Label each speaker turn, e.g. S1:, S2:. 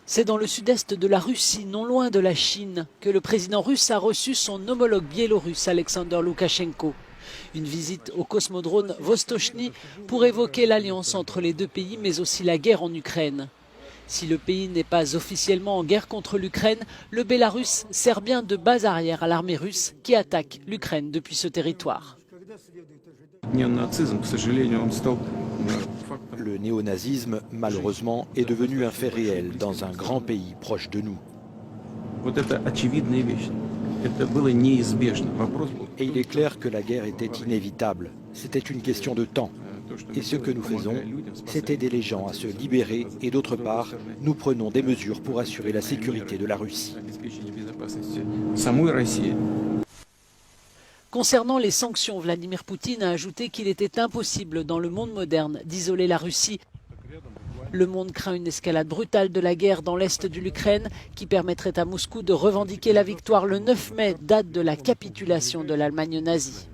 S1: C'est dans le sud-est de la Russie, non loin de la Chine, que le président russe a reçu son homologue biélorusse Alexander Loukachenko. Une visite au cosmodrome Vostochny pour évoquer l'alliance entre les deux pays, mais aussi la guerre en Ukraine. Si le pays n'est pas officiellement en guerre contre l'Ukraine, le Bélarus sert bien de base arrière à l'armée russe qui attaque l'Ukraine depuis ce territoire.
S2: Le néonazisme, malheureusement, est devenu un fait réel dans un grand pays proche de nous. Et il est clair que la guerre était inévitable. C'était une question de temps. Et ce que nous faisons, c'est aider les gens à se libérer et d'autre part, nous prenons des mesures pour assurer la sécurité de la Russie.
S1: Concernant les sanctions, Vladimir Poutine a ajouté qu'il était impossible dans le monde moderne d'isoler la Russie. Le monde craint une escalade brutale de la guerre dans l'est de l'Ukraine qui permettrait à Moscou de revendiquer la victoire le 9 mai, date de la capitulation de l'Allemagne nazie.